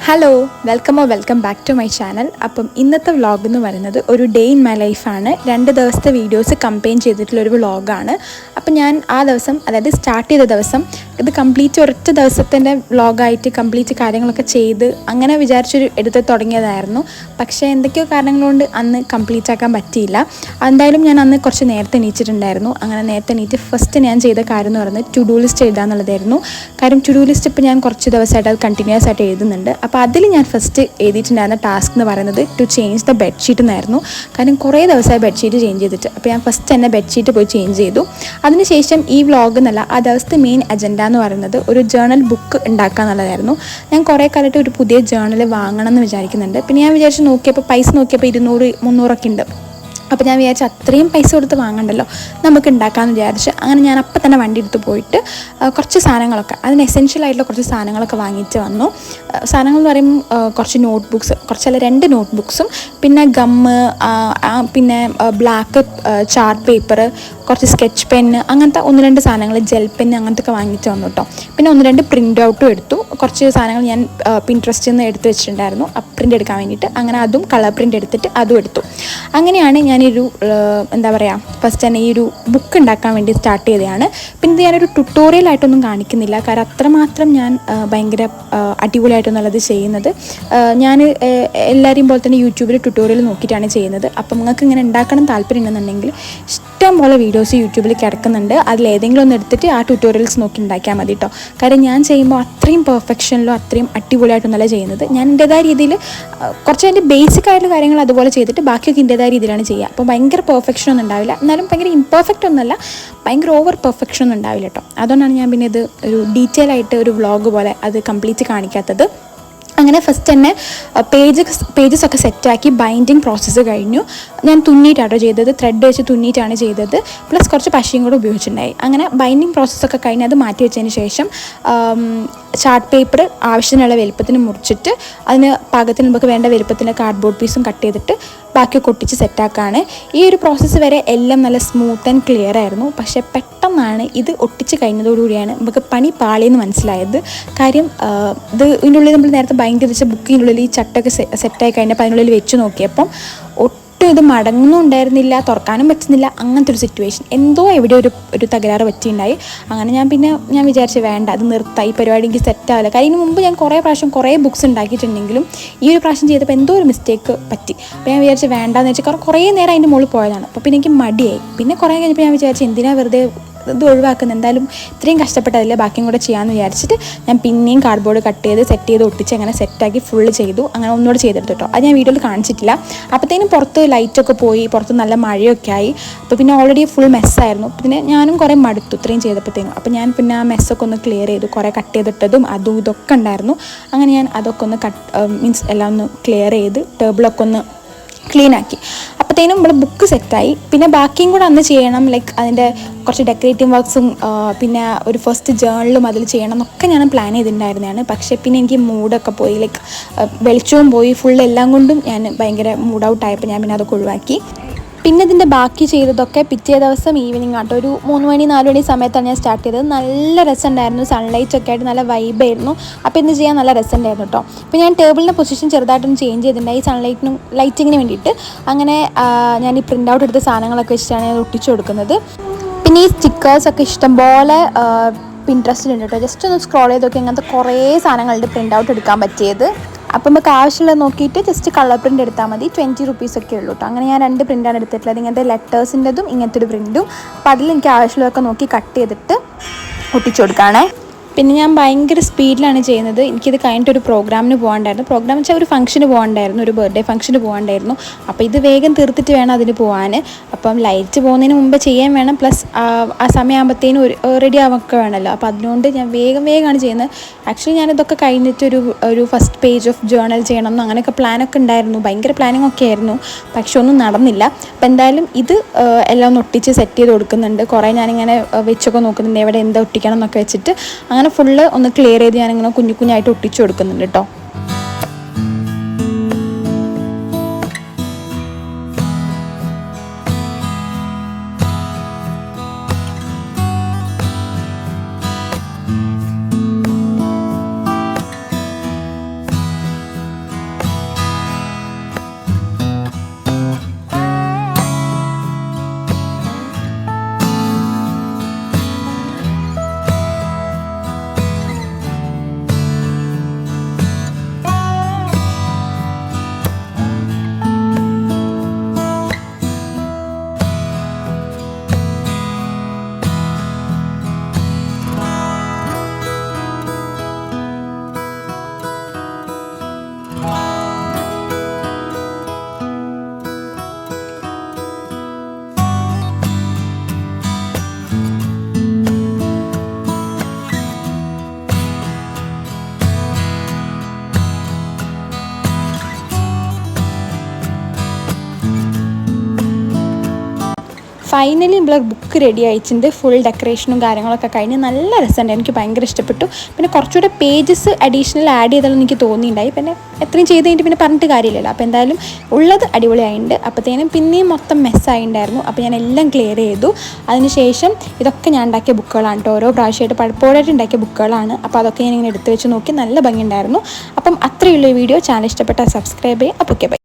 Hello welcome back to my channel. അപ്പം ഇന്നത്തെ vlog എന്ന് പറയുന്നത് ഒരു ഡേ ഇൻ മൈ ലൈഫാണ്. 2 ദിവസത്തെ വീഡിയോസ് കമ്പൈൻ ചെയ്തിട്ടുള്ളൊരു വ്ളോഗാണ്. അപ്പം ഞാൻ ആ ദിവസം, അതായത് സ്റ്റാർട്ട് ചെയ്ത ദിവസം, ഇത് കംപ്ലീറ്റ് ഒരൊറ്റ ദിവസത്തിൻ്റെ വ്ളോഗായിട്ട് കംപ്ലീറ്റ് കാര്യങ്ങളൊക്കെ ചെയ്ത് അങ്ങനെ വിചാരിച്ചൊരു എടുത്ത് തുടങ്ങിയതായിരുന്നു. പക്ഷേ എന്തൊക്കെയോ കാരണങ്ങൾ കൊണ്ട് അന്ന് കംപ്ലീറ്റ് ആക്കാൻ പറ്റിയില്ല. എന്തായാലും ഞാൻ അന്ന് കുറച്ച് നേരത്തെ എണീച്ചിട്ടുണ്ടായിരുന്നു. അങ്ങനെ നേരത്തെ എണീറ്റ് ഫസ്റ്റ് ഞാൻ ചെയ്ത കാര്യം എന്ന് പറയുന്നത് ടു ഡു ലിസ്റ്റ് എഴുതുക എന്നുള്ളതായിരുന്നു. കാര്യം ടു ഡു ലിസ്റ്റ് ഇപ്പോൾ ഞാൻ കുറച്ച് ദിവസമായിട്ട് അത് കണ്ടിന്യൂസ് ആയിട്ട് എഴുതുന്നുണ്ട്. അപ്പോൾ അതിൽ ഞാൻ ഫസ്റ്റ് എഴുതിയിട്ടുണ്ടായിരുന്ന ടാസ്ക് എന്ന് പറയുന്നത് ടു ചേഞ്ച് ദ ബെഡ്ഷീറ്റ് എന്നായിരുന്നു. കാരണം കുറേ ദിവസമായി ബെഡ്ഷീറ്റ് ചേഞ്ച് ചെയ്തിട്ട്. അപ്പോൾ ഞാൻ ഫസ്റ്റ് തന്നെ ബെഡ്ഷീറ്റ് പോയി ചേഞ്ച് ചെയ്തു. അതിനുശേഷം ഈ വ്ളോഗ് എന്നല്ല, ആ ദിവസത്തെ മെയിൻ അജണ്ട എന്ന് പറയുന്നത് ഒരു ജേർണൽ ബുക്ക് ഉണ്ടാക്കുക എന്നുള്ളതായിരുന്നു. ഞാൻ കുറേ കാലമായിട്ട് ഒരു പുതിയ ജേർണൽ വാങ്ങണം എന്ന് വിചാരിക്കുന്നുണ്ട്. പിന്നെ ഞാൻ വിചാരിച്ച് നോക്കിയപ്പോൾ പൈസ നോക്കിയപ്പോൾ 200-300 ഉണ്ട്. അപ്പോൾ ഞാൻ വിചാരിച്ചു അത്രയും പൈസ കൊടുത്ത് വാങ്ങണ്ടല്ലോ, നമുക്ക് ഉണ്ടാക്കാമെന്ന് വിചാരിച്ച് അങ്ങനെ ഞാൻ അപ്പം തന്നെ വണ്ടി എടുത്ത് പോയിട്ട് കുറച്ച് സാധനങ്ങളൊക്കെ, അതിന് എസെൻഷ്യൽ ആയിട്ടുള്ള കുറച്ച് സാധനങ്ങളൊക്കെ വാങ്ങിച്ച് വന്നു. സാധനങ്ങൾ എന്ന് പറയുമ്പോൾ കുറച്ച് നോട്ട്ബുക്ക്സ്, കുറച്ചല്ല 2 നോട്ട്ബുക്സും, പിന്നെ ഗമ്മ്, പിന്നെ ബ്ലാക്ക് ചാർട്ട് പേപ്പർ, കുറച്ച് സ്കെച്ച് പെന്ന്, അങ്ങനത്തെ 1-2 സാധനങ്ങൾ, ജെൽ പെന്ന് അങ്ങനത്തെ ഒക്കെ വാങ്ങിച്ച് വന്നു കേട്ടോ. പിന്നെ 1-2 പ്രിൻ്റ് ഔട്ടും എടുത്തു. കുറച്ച് സാധനങ്ങൾ ഞാൻ പിൻട്രസ്റ്റിൽ നിന്ന് എടുത്ത് വെച്ചിട്ടുണ്ടായിരുന്നു പ്രിൻ്റ് എടുക്കാൻ വേണ്ടിയിട്ട്. അങ്ങനെ അതും കളർ പ്രിൻ്റ് എടുത്തിട്ട് അതും എടുത്തു. അങ്ങനെയാണ് ഞാനൊരു എന്താ പറയുക, ഫസ്റ്റ് തന്നെ ഈ ഒരു ബുക്ക് ഉണ്ടാക്കാൻ വേണ്ടി സ്റ്റാർട്ട് ചെയ്തതാണ്. പിന്നെ ഇത് ഞാനൊരു ട്യൂട്ടോറിയലായിട്ടൊന്നും കാണിക്കുന്നില്ല, കാരണം അത്രമാത്രം ഞാൻ ഭയങ്കര അടിപൊളിയായിട്ടൊന്നുള്ളത് ചെയ്യുന്നത്. ഞാൻ എല്ലാവരെയും പോലെ തന്നെ യൂട്യൂബിൽ ട്യൂട്ടോറിയൽ നോക്കിയിട്ടാണ് ചെയ്യുന്നത്. അപ്പം നിങ്ങൾക്ക് ഇങ്ങനെ ഉണ്ടാക്കണം താല്പര്യം ഉണ്ടെന്നുണ്ടെങ്കിൽ ഇഷ്ടം പോലെ വീഡിയോസ് യൂട്യൂബിൽ കിടക്കുന്നുണ്ട്. അതിലേതെങ്കിലും ഒന്ന് എടുത്തിട്ട് ആ ട്യൂട്ടോറിയൽസ് നോക്കി ഉണ്ടാക്കിയാൽ മതി കേട്ടോ. കാര്യം ഞാൻ ചെയ്യുമ്പോൾ അത്രയും പെർഫെക്ഷനിലോ അത്രയും അടിപൊളിയായിട്ടൊന്നല്ല ചെയ്യുന്നത്. ഞാൻ എൻ്റെതായ രീതിയിൽ കുറച്ച് അതിൻ്റെ ബേസിക് ആയിട്ടുള്ള കാര്യങ്ങൾ അതുപോലെ ചെയ്തിട്ട് ബാക്കിയൊക്കെ എൻ്റെതായ രീതിയിലാണ് ചെയ്യുക. അപ്പോൾ ഭയങ്കര പെർഫെക്ഷൻ ഒന്നും ഉണ്ടാവില്ല, എന്നാലും ഭയങ്കര ഇംപെർഫെക്റ്റ് ഒന്നുമല്ല, ഭയങ്കസ് ഓവർ പെർഫെക്ഷൻ ഒന്നും ഉണ്ടാവില്ല കേട്ടോ. അതുകൊണ്ടാണ് ഞാൻ പിന്നെ ഇത് ഒരു ഡീറ്റെയിൽ ആയിട്ട് ഒരു വ്ളോഗ് പോലെ അത് കംപ്ലീറ്റ് കാണിക്കാത്തത്. അങ്ങനെ ഫസ്റ്റ് തന്നെ പേജസ് ഒക്കെ സെറ്റാക്കി ബൈൻഡിങ് പ്രോസസ്സ് കഴിഞ്ഞു. ഞാൻ തുന്നിയിട്ടാണ് ചെയ്തത്, ത്രെഡ് വെച്ച് തുന്നിയിട്ടാണ് ചെയ്തത്, പ്ലസ് കുറച്ച് പശയും കൂടെ ഉപയോഗിച്ചിട്ടുണ്ടായി. അങ്ങനെ ബൈൻഡിങ് പ്രോസസ്സൊക്കെ കഴിഞ്ഞ് അത് മാറ്റി വെച്ചതിന് ശേഷം ചാർട്ട് പേപ്പർ ആവശ്യത്തിനുള്ള വലുപ്പത്തിന് മുറിച്ചിട്ട് അതിന് പാകത്തിന് നമുക്ക് വേണ്ട വലുപ്പത്തിന് കാർഡ്ബോർഡ് പീസും കട്ട് ചെയ്തിട്ട് ബാക്കിയൊക്കെ ഒട്ടിച്ച് സെറ്റാക്കാണ്. ഈ ഒരു പ്രോസസ്സ് വരെ എല്ലാം നല്ല സ്മൂത്ത് ആൻഡ് ക്ലിയർ ആയിരുന്നു. പക്ഷേ പെട്ടെന്നാണ് ഇത് ഒട്ടിച്ച് കഴിഞ്ഞതോടുകൂടിയാണ് നമുക്ക് പണി പാളിയെന്ന് മനസ്സിലായത്. കാര്യം ഇതിൻ്റെ ഉള്ളിൽ നമ്മൾ നേരത്തെ ബൈൻഡ് ചെയ്ത് വെച്ച ബുക്കിൻ്റെ ഉള്ളിൽ ഈ ചട്ടൊക്കെ സെറ്റായി കഴിഞ്ഞപ്പോൾ അതിനുള്ളിൽ വെച്ച് നോക്കിയപ്പം ഒട്ടും ഇത് മടങ്ങുന്നുണ്ടായിരുന്നില്ല, തുറക്കാനും പറ്റുന്നില്ല. അങ്ങനത്തെ ഒരു സിറ്റുവേഷൻ, എന്തോ എവിടെ ഒരു തകരാറ് പറ്റിയിട്ടുണ്ടായി. അങ്ങനെ ഞാൻ വിചാരിച്ചു വേണ്ട, അത് നിർത്താം, ഈ പരിപാടി എനിക്ക് സെറ്റാവില്ല. കാര്യം ഇതിന് മുമ്പ് ഞാൻ കുറേ പ്രാവശ്യം കുറേ ബുക്ക്സ് ഉണ്ടാക്കിയിട്ടുണ്ടെങ്കിലും ഈ ഒരു പ്രാവശ്യം ചെയ്തപ്പോൾ എന്തോ ഒരു മിസ്റ്റേക്ക് പറ്റി. അപ്പോൾ ഞാൻ വിചാരിച്ചു വേണ്ടാന്ന് വെച്ചാൽ കാരണം കുറേ നേരം അതിൻ്റെ മുകളിൽ പോയതാണ്. അപ്പോൾ പിന്നെ എനിക്ക് മടിയായി. പിന്നെ കുറേ കഴിഞ്ഞപ്പോൾ ഞാൻ വിചാരിച്ചു എന്തിനാ വെറുതെ ഇത് ഒഴിവാക്കുന്നത്, എന്തായാലും ഇത്രയും കഷ്ടപ്പെട്ടതല്ലേ, ബാക്കിയും കൂടെ ചെയ്യാമെന്ന് വിചാരിച്ചിട്ട് ഞാൻ പിന്നെയും കാർഡ്ബോർഡ് കട്ട് ചെയ്ത് സെറ്റ് ചെയ്ത് ഒട്ടിച്ച് അങ്ങനെ സെറ്റാക്കി ഫുള്ള് ചെയ്തു. അങ്ങനെ ഒന്നുകൂടെ ചെയ്തെടുത്തു കേട്ടോ. അത് ഞാൻ വീഡിയോയിൽ കാണിച്ചിട്ടില്ല. അപ്പോഴത്തേനും പുറത്ത് ലൈറ്റൊക്കെ പോയി, പുറത്ത് നല്ല മഴയൊക്കെ ആയി. അപ്പോൾ പിന്നെ ഓൾറെഡി ഫുൾ മെസ്സായിരുന്നു. പിന്നെ ഞാനും കുറേ മടുത്തു ഇത്രയും ചെയ്തപ്പോഴത്തേനും. അപ്പോൾ ഞാൻ പിന്നെ ആ മെസ്സൊക്കെ ഒന്ന് ക്ലിയർ ചെയ്തു. കുറേ കട്ട് ചെയ്തിട്ടതും അതും ഇതൊക്കെ ഉണ്ടായിരുന്നു. അങ്ങനെ ഞാൻ അതൊക്കെ ഒന്ന് മീൻസ് എല്ലാം ഒന്ന് ക്ലിയർ ചെയ്ത് ടേബിളൊക്കെ ഒന്ന് ക്ലീനാക്കി. അപ്പോഴത്തേനും നമ്മൾ ബുക്ക് സെറ്റായി. പിന്നെ ബാക്കിയും കൂടെ അന്ന് ചെയ്യണം, ലൈക്ക് അതിൻ്റെ കുറച്ച് ഡെക്കറേറ്റീവ് വർക്ക്സും പിന്നെ ഒരു ഫസ്റ്റ് ജേർണലും അതിൽ ചെയ്യണം എന്നൊക്കെ ഞാൻ പ്ലാൻ ചെയ്തിട്ടുണ്ടായിരുന്നതാണ്. പക്ഷേ പിന്നെ എനിക്ക് മൂഡൊക്കെ പോയി, ലൈക്ക് വെളിച്ചവും പോയി, ഫുൾ എല്ലാം കൊണ്ടും ഞാൻ ഭയങ്കര മൂഡ് ഔട്ടായപ്പോൾ ഞാൻ പിന്നെ അതൊക്കെ ഒഴിവാക്കി. പിന്നെ ഇതിൻ്റെ ബാക്കി ചെയ്തതൊക്കെ പിറ്റേ ദിവസം ഈവനിങ് ആട്ടോ, ഒരു 3 മണി 4 മണി സമയത്താണ് ഞാൻ സ്റ്റാർട്ട് ചെയ്തത്. നല്ല രസമുണ്ടായിരുന്നു, സൺലൈറ്റൊക്കെ ആയിട്ട് നല്ല വൈബായിരുന്നു. അപ്പോൾ ഇന്ന് ചെയ്യാൻ നല്ല രസമുണ്ടായിരുന്നു കേട്ടോ. അപ്പോൾ ഞാൻ ടേബിളിൻ്റെ പൊസിഷൻ ചെറുതായിട്ടൊന്ന് ചേഞ്ച് ചെയ്തിട്ടുണ്ടായി ലൈറ്റിങ്ങിന് വേണ്ടിയിട്ട്. അങ്ങനെ ഞാൻ ഈ പ്രിൻ്റ് ഔട്ട് എടുത്ത സാധനങ്ങളൊക്കെ വെച്ചിട്ടാണ് ഞാൻ ഒട്ടിച്ചു കൊടുക്കുന്നത്. പിന്നെ ഈ സ്റ്റിക്കേഴ്സൊക്കെ ഇഷ്ടംപോലെ പിൻട്രസ്റ്റിലുണ്ട് കേട്ടോ. ജസ്റ്റ് ഒന്ന് സ്ക്രോൾ ചെയ്ത് നോക്കി, അങ്ങനത്തെ കുറേ സാധനങ്ങളുടെ പ്രിൻ്റ് ഔട്ട് എടുക്കാൻ പറ്റിയത്. അപ്പം നമുക്ക് ആവശ്യമുള്ളത് നോക്കിയിട്ട് ജസ്റ്റ് കളർ പ്രിൻ്റ് എടുത്താൽ മതി. 20 റുപ്പീസൊക്കെ ഉള്ളൂ കേട്ടോ. അങ്ങനെ ഞാൻ 2 പ്രിൻ്റാണ് എടുത്തിട്ടുള്ളത്, ഇങ്ങനത്തെ ലെറ്റേഴ്സിൻ്റെതും ഇങ്ങനത്തെ ഒരു പ്രിൻറ്റും. അപ്പോൾ അതിൽ എനിക്ക് ആവശ്യമുള്ളതൊക്കെ നോക്കി കട്ട് ചെയ്തിട്ട് ഒട്ടിച്ചു കൊടുക്കുകയാണേ. പിന്നെ ഞാൻ ഭയങ്കര സ്പീഡിലാണ് ചെയ്യുന്നത്. എനിക്കിത് കഴിഞ്ഞിട്ടൊരു പ്രോഗ്രാമിന് പോകാണ്ടായിരുന്നു. പ്രോഗ്രാം വെച്ചാൽ ഒരു ഫംഗ്ഷന് പോകാണ്ടായിരുന്നു, ഒരു ബർത്ത്ഡേ ഫംഗ്ഷന് പോകാണ്ടായിരുന്നു. അപ്പോൾ ഇത് വേഗം തീർത്തിട്ട് വേണം അതിന് പോകാൻ. അപ്പം ലൈറ്റ് പോകുന്നതിന് മുമ്പ് ചെയ്യാൻ വേണം, പ്ലസ് ആ സമയമാകുമ്പോഴത്തേനും റെഡി ആവൊക്കെ വേണമല്ലോ. അപ്പോൾ അതിനുകൊണ്ട് ഞാൻ വേഗമാണ് ചെയ്യുന്നത്. ആക്ച്വലി ഞാനിതൊക്കെ കഴിഞ്ഞിട്ട് ഫസ്റ്റ് പേജ് ഓഫ് ജേർണൽ ചെയ്യണമെന്നും അങ്ങനെയൊക്കെ പ്ലാനൊക്കെ ഉണ്ടായിരുന്നു, ഭയങ്കര പ്ലാനിങ് ഒക്കെ ആയിരുന്നു. പക്ഷെ ഒന്നും നടന്നില്ല. അപ്പോൾ എന്തായാലും ഇത് എല്ലാം ഒന്ന് ഒട്ടിച്ച് സെറ്റ് ചെയ്ത് കൊടുക്കുന്നുണ്ട്. കുറേ ഞാനിങ്ങനെ വെച്ചൊക്കെ നോക്കുന്നുണ്ട് എവിടെ എന്താ ഒട്ടിക്കണം എന്നൊക്കെ വെച്ചിട്ട്. അങ്ങനെ ഫുള്ള് ഒന്ന് ക്ലിയർ ചെയ്ത് ഞാനിങ്ങനെ കുഞ്ഞായിട്ട് ഒട്ടിച്ചു കൊടുക്കുന്നുണ്ട് കേട്ടോ. ഫൈനലി നമ്മളെ ബുക്ക് റെഡി ആയിട്ടുണ്ട്. ഫുൾ ഡെക്കറേഷനും കാര്യങ്ങളൊക്കെ കഴിഞ്ഞ് നല്ല രസമുണ്ട്. എനിക്ക് ഭയങ്കര ഇഷ്ടപ്പെട്ടു. പിന്നെ കുറച്ചുകൂടെ പേജസ് അഡീഷണൽ ആഡ് ചെയ്താലും എനിക്ക് തോന്നിയിട്ടുണ്ടായി. പിന്നെ എത്രയും ചെയ്ത് കഴിഞ്ഞിട്ട് പിന്നെ പറഞ്ഞിട്ട് കാര്യമില്ലല്ലോ. അപ്പോൾ എന്തായാലും ഉള്ളത് അടിപൊളിയായിട്ടുണ്ട്. അപ്പോഴത്തേനും പിന്നെയും മൊത്തം മെസ്സായിട്ടുണ്ടായിരുന്നു. അപ്പോൾ ഞാൻ എല്ലാം ക്ലിയർ ചെയ്തു. അതിനുശേഷം ഇതൊക്കെ ഞാൻ ഉണ്ടാക്കിയ ബുക്കുകളാണ് കേട്ടോ. ഓരോ പ്രാവശ്യമായിട്ട് പഴപ്പോഴായിട്ട് ഉണ്ടാക്കിയ ബുക്കുകളാണ്. അപ്പോൾ അതൊക്കെ ഞാൻ ഇങ്ങനെ എടുത്ത് വെച്ച് നോക്കി നല്ല ഭംഗിയുണ്ടായിരുന്നു. അപ്പം അത്രയുള്ള വീഡിയോ. ചാനൽ ഇഷ്ടപ്പെട്ടാൽ സബ്സ്ക്രൈബ് ചെയ്യുക. അപ്പോൾ ഓക്കെ ബൈ.